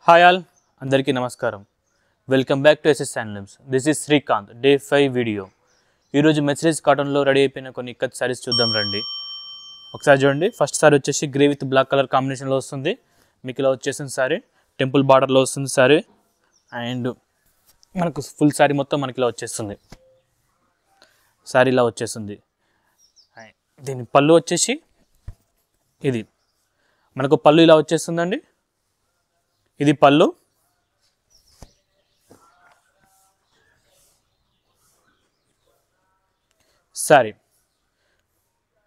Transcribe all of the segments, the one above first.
Hi all అందరికీ నమస్కారం. Welcome back to S S handlooms. This is Srikanth. Day 5 వీడియో. ఈరోజు మెర్సిడీస్ కాటన్లో రెడీ అయిపోయిన కొన్ని ఇక్కత్ శారీస్ చూద్దాం రండి. ఒకసారి చూడండి. ఫస్ట్ సారీ వచ్చేసి గ్రే విత్ బ్లాక్ కలర్ కాంబినేషన్లో వస్తుంది. మీకు ఇలా వచ్చేసింది సారీ. టెంపుల్ బార్డర్లో వస్తుంది సారీ. అండ్ మనకు ఫుల్ సారీ మొత్తం మనకి ఇలా వచ్చేస్తుంది. సారీ ఇలా వచ్చేస్తుంది. దీని పళ్ళు వచ్చేసి ఇది మనకు పళ్ళు ఇలా వచ్చేస్తుందండి. ఇది పళ్ళు. సారీ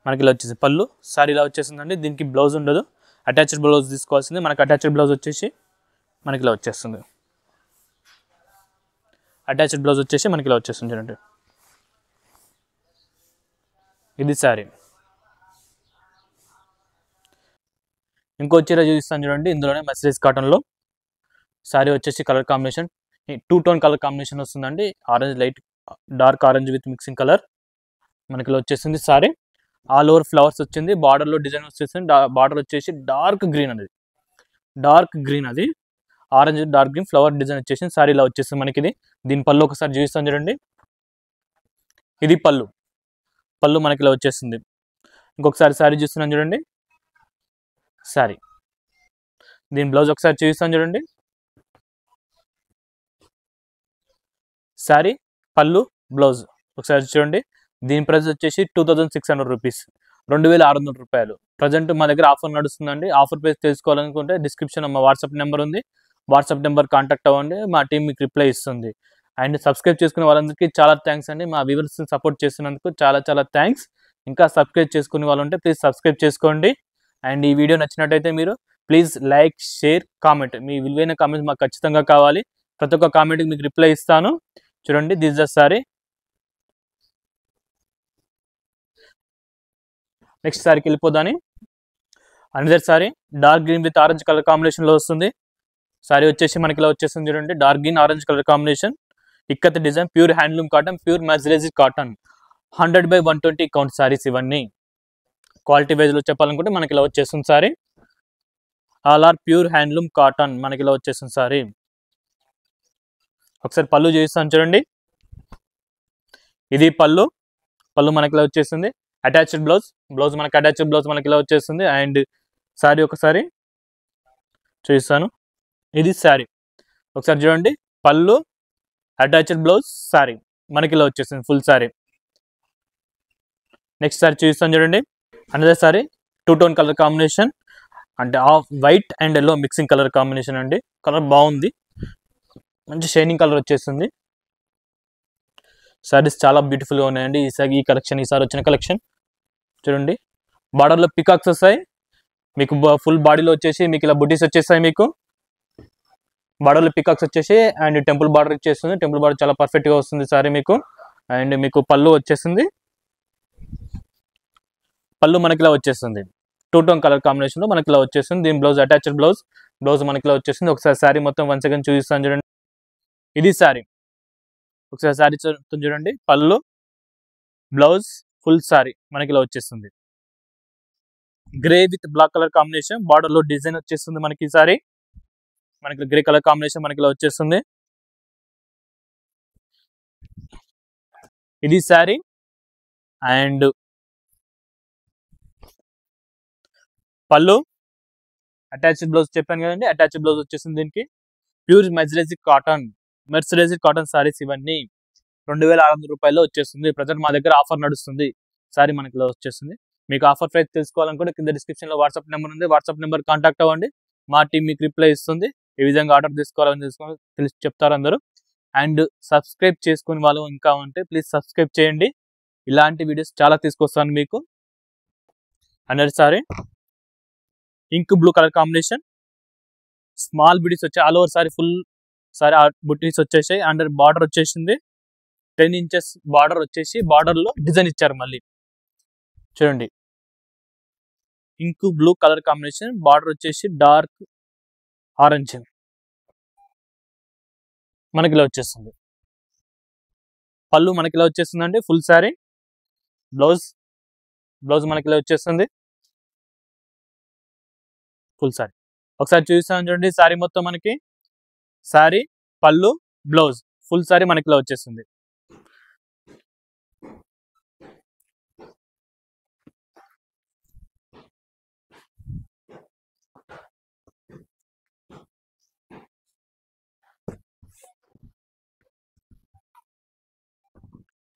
మనకి ఇలా వచ్చేసి పళ్ళు. సారీ ఇలా వచ్చేస్తుందండి. దీనికి బ్లౌజ్ ఉండదు, అటాచ్డ్ బ్లౌజ్ తీసుకోవాల్సింది. మనకు అటాచ్డ్ బ్లౌజ్ వచ్చేసి మనకి ఇలా వచ్చేస్తుంది. అటాచ్డ్ బ్లౌజ్ వచ్చేసి మనకి ఇలా వచ్చేస్తుంది చూడండి. ఇది సారీ. ఇంకో చీర చూపిస్తాను చూడండి. ఇందులోనే మెర్సిడీస్ కాటన్లో సారీ వచ్చేసి colour combination 2 tone colour combination వస్తుందండి. Orange, light dark orange with mixing colour మనకి ఇలా వచ్చేసింది సారీ. ఆల్ ఓవర్ ఫ్లవర్స్ వచ్చింది. బార్డర్లో డిజైన్ వచ్చేసింది. బార్డర్ వచ్చేసి డార్క్ గ్రీన్, అది orange dark green flower design వచ్చేసింది. సారీ ఇలా వచ్చేసింది మనకి. ఇది దీని పళ్ళు ఒకసారి చూపిస్తాను చూడండి. ఇది పళ్ళు. పళ్ళు మనకి ఇలా వచ్చేసింది. ఇంకొకసారి సారీ చూస్తున్నాను చూడండి. సారీ. దీని బ్లౌజ్ ఒకసారి చూపిస్తాను చూడండి. సారీ, పళ్ళు, బ్లౌజ్ ఒకసారి చూడండి. దీని ప్రైస్ వచ్చేసి 2600 రూపీస్, 2600 రూపాయలు. ప్రజెంట్ మా దగ్గర ఆఫర్ నడుస్తుందండి. ఆఫర్ ప్రైస్ తెలుసుకోవాలనుకుంటే డిస్క్రిప్షన్ మా వాట్సాప్ నెంబర్ ఉంది. వాట్సాప్ నెంబర్ కాంటాక్ట్ అవ్వండి. మా టీం మీకు రిప్లై ఇస్తుంది. అండ్ సబ్స్క్రైబ్ చేసుకునే వాళ్ళందరికీ చాలా థ్యాంక్స్ అండి. మా వ్యూవర్స్ని సపోర్ట్ చేస్తున్నందుకు చాలా చాలా థ్యాంక్స్. ఇంకా సబ్స్క్రైబ్ చేసుకునే వాళ్ళు ఉంటే ప్లీజ్ సబ్స్క్రైబ్ చేసుకోండి. అండ్ ఈ వీడియో నచ్చినట్టయితే మీరు ప్లీజ్ లైక్, షేర్, కామెంట్. మీ విలువైన కామెంట్స్ మాకు ఖచ్చితంగా కావాలి. ప్రతి ఒక్క కామెంట్కి మీకు రిప్లై ఇస్తాను. చూడండి, దిస్ ద సారీ. నెక్స్ట్ సారీకి వెళ్ళిపోదాని. Another sari dark green with orange colour కాంబినేషన్లో వస్తుంది. సారీ వచ్చేసి మనకి ఇలా వచ్చేస్తుంది చూడండి. Dark green orange colour combination. Ikat design, pure handloom cotton, pure Mercedes cotton. 100/120 count saris ఇవన్నీ. క్వాలిటీ వైజ్లో చెప్పాలనుకుంటే మనకి ఇలా వచ్చేస్తుంది sari. All are pure handloom cotton మనకి ఇలా వచ్చేస్తుంది సారీ. ఒకసారి పళ్ళు చూపిస్తాను చూడండి. ఇది పళ్ళు. పళ్ళు మనకి ఇలా వచ్చేస్తుంది. అటాచ్డ్ బ్లౌజ్ మనకి అటాచ్డ్ బ్లౌజ్ మనకి ఇలా వచ్చేస్తుంది. అండ్ సారీ ఒకసారి చూపిస్తాను. ఇది సారీ. ఒకసారి చూడండి. పళ్ళు, అటాచ్డ్ బ్లౌజ్, సారీ మనకి ఇలా వచ్చేస్తుంది ఫుల్ సారీ. నెక్స్ట్ సారీ చూపిస్తాను చూడండి. Another sari 2 tone colour combination, అంటే white and yellow mixing colour combination అండి. కలర్ బాగుంది, మంచి షైనింగ్ కలర్ వచ్చేస్తుంది. సారీస్ చాలా బ్యూటిఫుల్గా ఉన్నాయండి. ఈ కలెక్షన్, ఈసారి వచ్చిన కలెక్షన్ చూడండి. బార్డర్లో పికాక్స్ వస్తాయి మీకు. ఫుల్ బాడీలో వచ్చేసి మీకు ఇలా బుటీస్ వచ్చేస్తాయి. మీకు బార్డర్లో పికాక్స్ వచ్చేసి అండ్ టెంపుల్ బార్డర్ ఇచ్చేస్తుంది. టెంపుల్ బార్డర్ చాలా పర్ఫెక్ట్గా వస్తుంది సారీ మీకు. అండ్ మీకు పళ్ళు వచ్చేసింది. పళ్ళు మనకి ఇలా వచ్చేస్తుంది. 2 టోన్ కలర్ కాంబినేషన్లో మనకి ఇలా వచ్చేస్తుంది. దీని బ్లౌజ్ అటాచ్డ్ బ్లౌజ్ మనకి ఇలా వచ్చేస్తుంది. ఒకసారి సారీ మొత్తం 1 సెకండ్ చూపిస్తాను చూడండి. ఇది సారీ. ఒకసారి సారీ చూడండి. పళ్ళు, బ్లౌజ్, ఫుల్ సారీ మనకి ఇలా వచ్చేస్తుంది. Grey with black colour combination. బార్డర్లో డిజైన్ వచ్చేస్తుంది మనకి. సారీ మనకి గ్రే కలర్ కాంబినేషన్ మనకి ఇలా వచ్చేస్తుంది. ఇది సారీ. అండ్ పళ్ళు, అటాచ్డ్ బ్లౌజ్ చెప్పాను కదండి. అటాచ్డ్ బ్లౌజ్ వచ్చేసింది దీనికి. ప్యూర్ మెర్సిడీస్ కాటన్ సారీస్ ఇవన్నీ 2600 రూపాయల్లో వచ్చేస్తుంది. ప్రజెంట్ మా దగ్గర ఆఫర్ నడుస్తుంది. సారీ మనకి ఇలా వచ్చేస్తుంది. మీకు ఆఫర్ ప్రైస్ తెలుసుకోవాలనుకుంటే కింద డిస్క్రిప్షన్లో వాట్సాప్ నెంబర్ ఉంది. వాట్సాప్ నెంబర్ కాంటాక్ట్ అవ్వండి. మా టీం మీకు రిప్లై ఇస్తుంది. ఈ విధంగా ఆర్డర్ తీసుకోవాలని తెలిసి చెప్తారు అందరూ. అండ్ సబ్స్క్రైబ్ చేసుకునే వాళ్ళు ఇంకా ఉంటే ప్లీజ్ సబ్స్క్రైబ్ చేయండి. ఇలాంటి వీడియోస్ చాలా తీసుకొస్తాను మీకు. అనేది sari ink blue colour combination. Small buttis వచ్చాయి. All over sari full sari buttis వచ్చేసాయి. అండ్ బార్డర్ వచ్చేసింది 10 ఇంచెస్ బార్డర్ వచ్చేసి బార్డర్లో డిజైన్ ఇచ్చారు మళ్ళీ. చూడండి, ink blue colour combination. Border వచ్చేసి డార్క్ ఆరెంజ్ మనకి ఇలా వచ్చేస్తుంది. పళ్ళు మనకి ఇలా వచ్చేస్తుందండి ఫుల్ సారీ. బ్లౌజ్ మనకి ఇలా వచ్చేస్తుంది. Full sorry. ఒకసారి చూస్తాను చూడండి. సారీ మొత్తం మనకి sorry, pallu, blouse, full sorry మనకి ఇలా వచ్చేస్తుంది.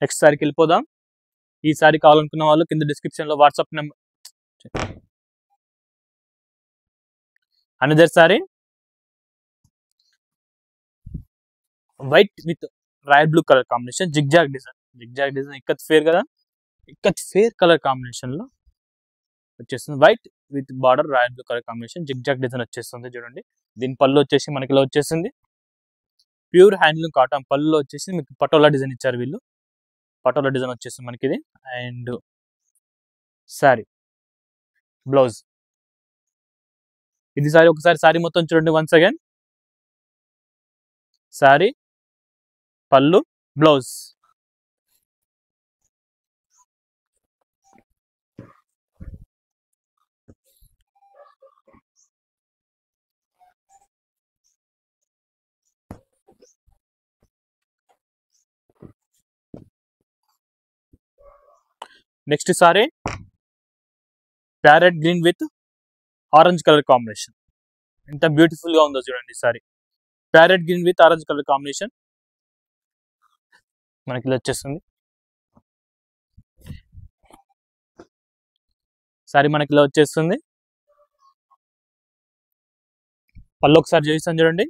నెక్స్ట్ సారీకి వెళ్ళిపోదాం. ఈ సారీ కావాలనుకున్న వాళ్ళు కింద డిస్క్రిప్షన్ లో WhatsApp number. Another sorry white with royal blue colour combination, zigzag design ikat fair కదా, ఇక్కత్ ఫేర్ కలర్ కాంబినేషన్ లో వచ్చేస్తుంది. White with border royal blue colour combination, zigzag design వచ్చేస్తుంది చూడండి. దీని పళ్ళు వచ్చేసి మనకి ఇలా వచ్చేసింది. Pure handloom cotton. పళ్ళు వచ్చేసి మీకు పటోలా డిజైన్ ఇచ్చారు వీళ్ళు. పటోలా డిజైన్ వచ్చేసింది మనకి ఇది. And sorry, blouse. ఇది సారీ ఒకసారి సారీ మొత్తం చూడండి once again. Sorry, pallu, blouse. Next sorry parrot green with orange colour combination. ఎంత బ్యూటిఫుల్ గా ఉందో చూడండి sorry. Parrot green with orange colour combination మనకి ఇలా వచ్చేస్తుంది. సారీ మనకి ఇలా వచ్చేస్తుంది. పళ్ళు ఒకసారి చూపిస్తాను చూడండి.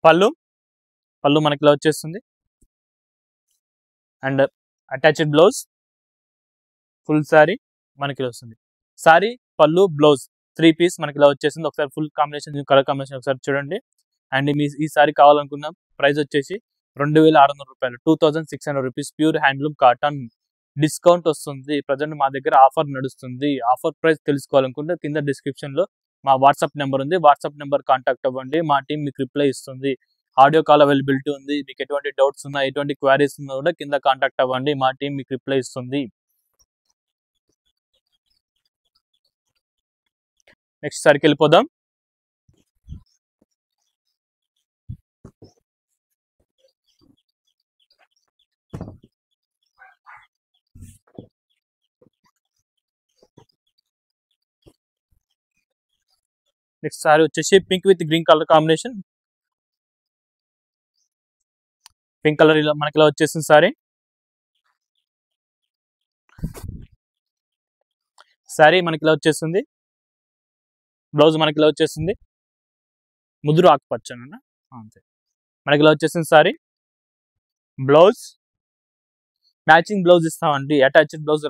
పళ్ళు మనకి ఇలా వచ్చేస్తుంది. And attached blouse, full sorry మనకి ఇలా వస్తుంది. సారీ, పళ్ళు, బ్లౌజ్ 3 పీస్ మనకి ఇలా వచ్చేసింది. ఒకసారి ఫుల్ కాంబినేషన్, కలర్ కాంబినేషన్ ఒకసారి చూడండి. అండ్ ఈ సారీ కావాలనుకున్న ప్రైస్ వచ్చేసి 2600 రూపాయలు, 2600 rupees. Pure handloom cotton. Discount వస్తుంది. ప్రజెంట్ మా దగ్గర ఆఫర్ నడుస్తుంది. ఆఫర్ ప్రైస్ తెలుసుకోవాలనుకుంటే కింద డిస్క్రిప్షన్ లో మా వాట్సాప్ నెంబర్ ఉంది. వాట్సాప్ నెంబర్ కాంటాక్ట్ అవ్వండి. మా టీం మీకు రిప్లై ఇస్తుంది. ఆడియో కాల్ అవైలబిలిటీ ఉంది. మీకు ఎటువంటి డౌట్స్ ఉన్నా, ఎటువంటి క్వైరీస్ ఉన్నా కూడా కింద కాంటాక్ట్ అవ్వండి. మా టీం మీకు రిప్లై ఇస్తుంది. నెక్స్ట్ సారికి వెళ్ళిపోదాం. నెక్స్ట్ సారీ వచ్చేసి pink with green colour combination. Pink colour ఇలా మనకి ఇలా వచ్చేసింది సారీ. సారీ మనకి ఇలా వచ్చేస్తుంది. బ్లౌజ్ మనకి ఇలా వచ్చేస్తుంది. ముదురు ఆకుపచ్చన అంతే మనకి ఇలా వచ్చేసింది సారీ. బ్లౌజ్ మ్యాచింగ్ బ్లౌజ్ ఇస్తామండి. అటాచ్డ్ బ్లౌజ్,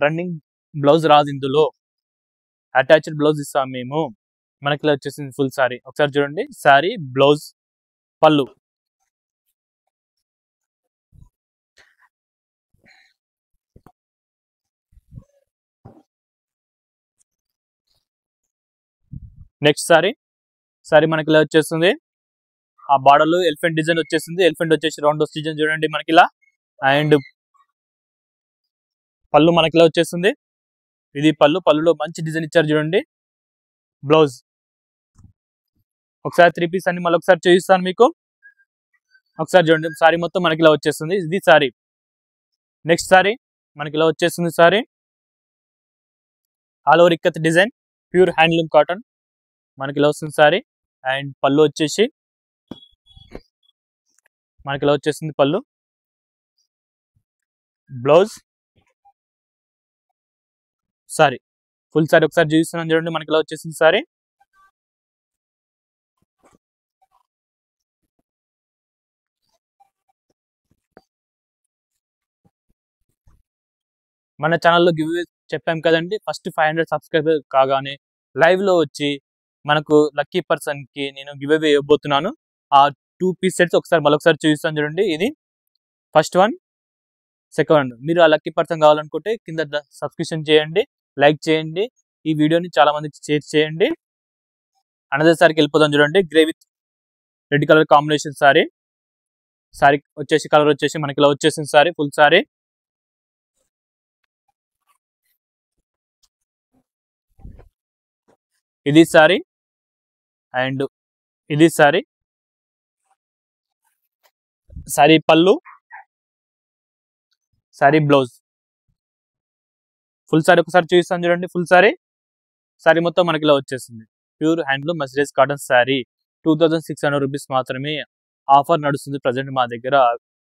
రన్నింగ్ బ్లౌజ్ రాదు ఇందులో. అటాచ్డ్ బ్లౌజ్ ఇస్తాం మేము. మనకి ఇలా వచ్చేసింది ఫుల్ సారీ. ఒకసారి చూడండి. సారీ, బ్లౌజ్, పళ్ళు. నెక్స్ట్ సారీ మనకి ఇలా వచ్చేస్తుంది. ఆ బార్డర్ లో ఎలిఫెంట్ డిజైన్ వచ్చేసింది. ఎలిఫెంట్ వచ్చేసి రౌండ్ డిజైన్ చూడండి మనకి ఇలా. అండ్ పళ్ళు మనకి ఇలా వచ్చేస్తుంది. ఇది పళ్ళులో మంచి డిజైన్ ఇచ్చారు చూడండి. బ్లౌజ్ ఒకసారి 3 పీస్ అన్ని మళ్ళీ ఒకసారి చూపిస్తాను మీకు. ఒకసారి చూడండి. సారీ మొత్తం మనకి ఇలా వచ్చేస్తుంది. ఇది సారీ. నెక్స్ట్ సారీ మనకి ఇలా వచ్చేస్తుంది. Sari all over ikat design, pure handloom cotton మనకి ఇలా వస్తుంది సారీ. అండ్ పళ్ళు వచ్చేసి మనకి ఇలా వచ్చేస్తుంది. పళ్ళు, బ్లౌజ్, సారీ, ఫుల్ సారీ ఒకసారి చూపిస్తున్నాను చూడండి. మనకి ఇలా వచ్చేసింది సారీ. మన ఛానల్లో గివ్ చెప్పాం కదండి. ఫస్ట్ 500 సబ్స్క్రైబర్ కాగానే లైవ్ లో వచ్చి మనకు లక్కీ పర్సన్ కి నేను గివ్ అవే ఇవ్వబోతున్నాను. ఆ 2 పీస్ సెట్స్ ఒకసారి మళ్ళొకసారి చూపిస్తాను చూడండి. ఇది ఫస్ట్ వన్, సెకండ్ వన్. మీరు ఆ లక్కీ పర్సన్ కావాలనుకుంటే కింద సబ్స్క్రిప్షన్ చేయండి, లైక్ చేయండి, ఈ వీడియోని చాలా మందికి షేర్ చేయండి. అనదర్ సారీకి వెళ్ళిపోదాం చూడండి. Grey with red colour combination sorry. Sorry వచ్చేసి కలర్ వచ్చేసి మనకి ఇలా వచ్చేసింది సారీ. Full sorry. ఇది సారీ. అండ్ ఇది సారీ పళ్ళు, సారీ బ్లౌజ్. ఫుల్ సారీ ఒకసారి చూపిస్తాను చూడండి. ఫుల్ సారీ మొత్తం మనకి ఇలా వచ్చేసింది. Pure handloom మస్టరైజ్ cotton sorry 2600 rupees మాత్రమే. ఆఫర్ నడుస్తుంది ప్రజెంట్ మా దగ్గర.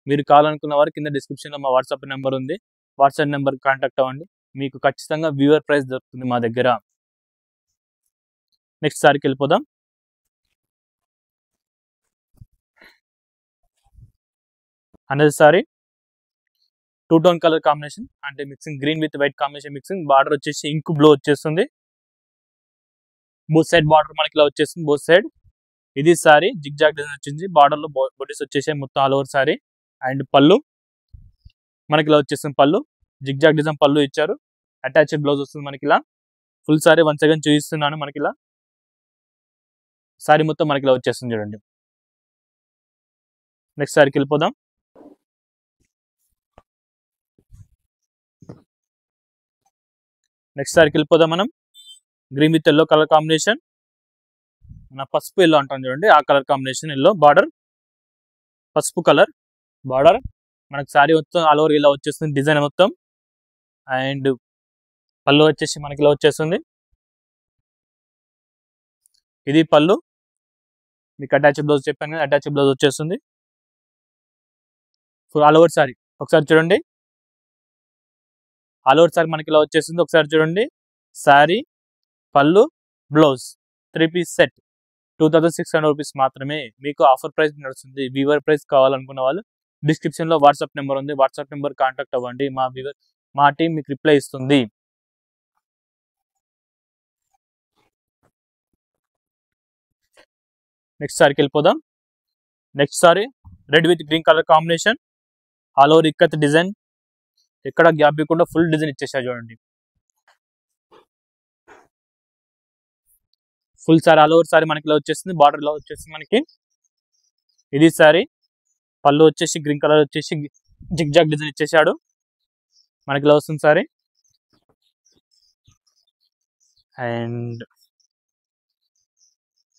మీరు కావాలనుకున్న వారు కింద డిస్క్రిప్షన్ లో మా వాట్సాప్ నెంబర్ ఉంది. వాట్సాప్ నెంబర్ కాంటాక్ట్ అవ్వండి. మీకు ఖచ్చితంగా వ్యూవర్ ప్రైస్ దొరుకుతుంది మా దగ్గర. నెక్స్ట్ సారీకి వెళ్ళిపోదాం. అనేది సారీ 2 టోన్ కలర్ కాంబినేషన్, అంటే mixing green with white combination mixing. Border వచ్చేసి ఇంక్ బ్లూ వచ్చేస్తుంది. బోత్ సైడ్ బార్డర్ మనకి ఇలా వచ్చేస్తుంది. బోత్ సైడ్ ఇది సారీ జిగ్ జాగ్ డిజైన్ వచ్చింది. బార్డర్ లో బొటీస్ వచ్చేసాయి మొత్తం ఆల్ ఓవర్ సారీ. అండ్ పళ్ళు మనకి ఇలా వచ్చేస్తుంది. పళ్ళు జిగ్ జాగ్ డిజైన్ పళ్ళు ఇచ్చారు. అటాచ్డ్ బ్లౌజ్ వస్తుంది మనకి ఇలా. ఫుల్ సారీ వన్స్ అగైన్ చూపిస్తున్నాను. మనకి ఇలా సారీ మొత్తం మనకి ఇలా వచ్చేస్తుంది చూడండి. నెక్స్ట్ సారీకి వెళ్ళిపోదాం. మనం green with yellow colour combination, మన పసుపు ఎల్లో అంటాం చూడండి, ఆ కలర్ కాంబినేషన్ ఎల్లో. బార్డర్ పసుపు కలర్ బార్డర్. మనకి సారీ మొత్తం ఆల్ ఓవర్ ఇలా వచ్చేస్తుంది డిజైన్ మొత్తం. అండ్ పళ్ళు వచ్చేసి మనకి ఇలా వచ్చేస్తుంది. ఇది పళ్ళు. మీకు అటాచ్ బ్లౌజ్ చెప్పాను కదా, అటాచ్ బ్లౌజ్ వచ్చేస్తుంది. ఆల్ ఓవర్ సారీ ఒకసారి చూడండి. ఆల్ ఓవర్ సారీ మనకి ఇలా వచ్చేస్తుంది. ఒకసారి చూడండి. Sorry pallu blouse 3 piece set 2600 rupees మాత్రమే. మీకు ఆఫర్ ప్రైస్ నడుస్తుంది. వీవర్ ప్రైస్ కావాలనుకున్న వాళ్ళు డిస్క్రిప్షన్ లో వాట్సాప్ నెంబర్ ఉంది. వాట్సాప్ నెంబర్ కాంటాక్ట్ అవ్వండి. మా టీం మీకు రిప్లై ఇస్తుంది. నెక్స్ట్ సారీకి వెళ్ళిపోదాం. Next sorry red with green colour combination, all over ikat design, ఎక్కడ గ్యాప్ ఇవ్వకుండా ఫుల్ డిజైన్ ఇచ్చేసారు చూడండి. Full sorry all over sari మనకి ఇలా వచ్చేస్తుంది. బార్డర్ లో వచ్చేసి మనకి ఇది సారీ. పళ్ళు వచ్చేసి గ్రీన్ కలర్ వచ్చేసి జిగ్ జాగ్ డిజైన్ ఇచ్చేసాడు. మనకి ఇలా వస్తుంది sari. And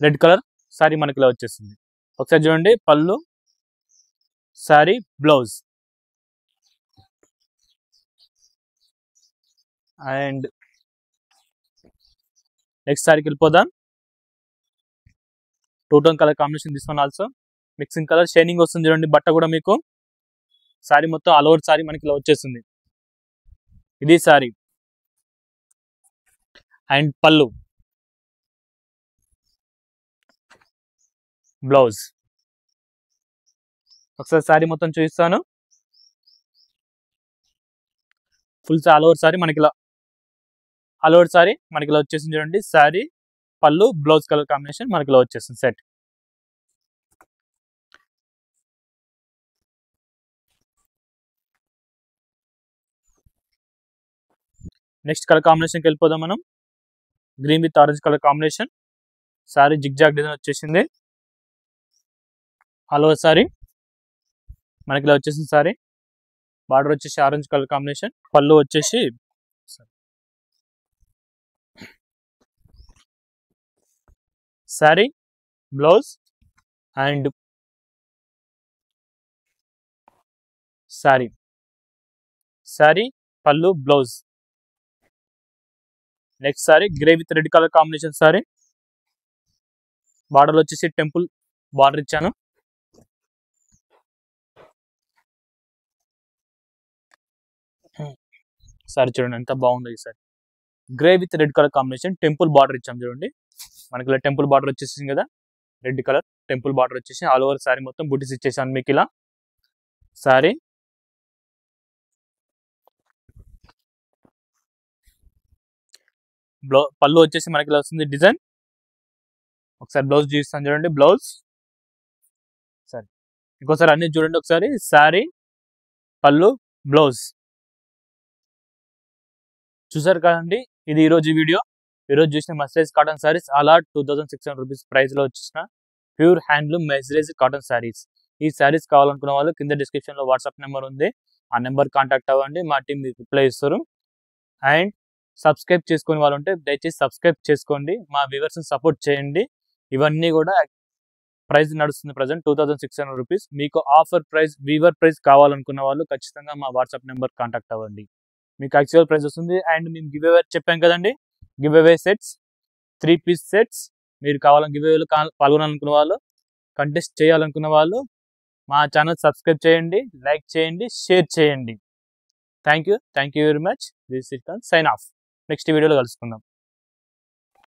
red colour sorry మనకి ఇలా వచ్చేస్తుంది. ఒకసారి చూడండి. పళ్ళు సారీ బ్లౌజ్. అండ్ నెక్స్ట్ సారీకి వెళ్ళిపోదాం. 2 టోన్ కలర్ కాంబినేషన్ తీసుకొని ఆల్సో మిక్సింగ్ కలర్ షైనింగ్ వస్తుంది చూడండి. బట్ట కూడా మీకు సారీ మొత్తం ఆల్ ఓవర్ సారీ మనకి ఇలా వచ్చేస్తుంది. ఇది సారీ. అండ్ పళ్ళు బ్లౌజ్. ఒకసారి సారీ మొత్తం చూపిస్తాను. ఫుల్ ఆల్ ఓవర్ సారీ మనకి ఇలా వచ్చేసింది చూడండి. Sorry pallu blouse colour combination మనకి ఇలా వచ్చేస్తుంది సెట్. నెక్స్ట్ కలర్ కాంబినేషన్కి వెళ్ళిపోదాం మనం. Green with orange colour combination, sari zigzag design వచ్చేసింది. ఆల్ ఓవర్ సారీ మనకి ఇలా వచ్చేసింది సారీ. బార్డర్ వచ్చేసి ఆరెంజ్ కలర్ కాంబినేషన్, పళ్ళు వచ్చేసి sari blouse and sari pallu blouse. Next sari grey with red colour combination sari. Border వచ్చేసి టెంపుల్ బార్డర్ ఇచ్చాను. సారీ చూడండి ఎంత బాగుంది ఈ sari. Grey with red colour combination temple border ఇచ్చాం చూడండి. మనకి ఇలా టెంపుల్ బార్డర్ వచ్చేసింది కదా, రెడ్ కలర్ టెంపుల్ బార్డర్ వచ్చేసి ఆల్ ఓవర్ సారీ మొత్తం బుటీస్ ఇచ్చేసాను మీకు ఇలా. సారీ పళ్ళు వచ్చేసి మనకి ఇలా వస్తుంది డిజైన్. ఒకసారి బ్లౌజ్ చూపిస్తాను చూడండి. బ్లౌజ్ సరే ఇంకోసారి అన్ని చూడండి ఒకసారి. Sorry pallu blouse. చూసారు కదండి, ఇది ఈరోజు వీడియో. ఈరోజు చూసిన మస్టరైజ్ కాటన్ సారీస్ అలా 2600 రూపీస్ ప్రైస్ లో వచ్చేసిన ప్యూర్ హ్యాండ్లూమ్ మెస్టరైజ్ కాటన్ సారీస్. ఈ సారీస్ కావాలనుకున్న వాళ్ళు కింద డిస్క్రిప్షన్ లో వాట్సాప్ నెంబర్ ఉంది. ఆ నెంబర్ కాంటాక్ట్ అవ్వండి. మా టీం మీకు రిప్లై ఇస్తారు. అండ్ సబ్స్క్రైబ్ చేసుకునే వాళ్ళు ఉంటే దయచేసి సబ్స్క్రైబ్ చేసుకోండి. మా వ్యూవర్స్ సపోర్ట్ చేయండి. ఇవన్నీ కూడా ప్రైస్ నడుస్తుంది ప్రజెంట్ 2600 రూపీస్. మీకు ఆఫర్ ప్రైస్ వీవర్ ప్రైస్ కావాలనుకున్న వాళ్ళు ఖచ్చితంగా మా వాట్సాప్ నెంబర్ కాంటాక్ట్ అవ్వండి. మీకు యాక్చువల్ ప్రైస్ వస్తుంది. అండ్ మేము గివ్ అవే చెప్పాం కదండి, give away sets 3 piece sets మీరు కావాలని గివ్ అవేలో పాల్గొనాలనుకున్న వాళ్ళు, కంటెస్ట్ చేయాలనుకున్న వాళ్ళు మా ఛానల్ సబ్స్క్రైబ్ చేయండి, లైక్ చేయండి, షేర్ చేయండి. Thank you very much. This is sign off. Next వీడియోలో కలుసుకుందాం.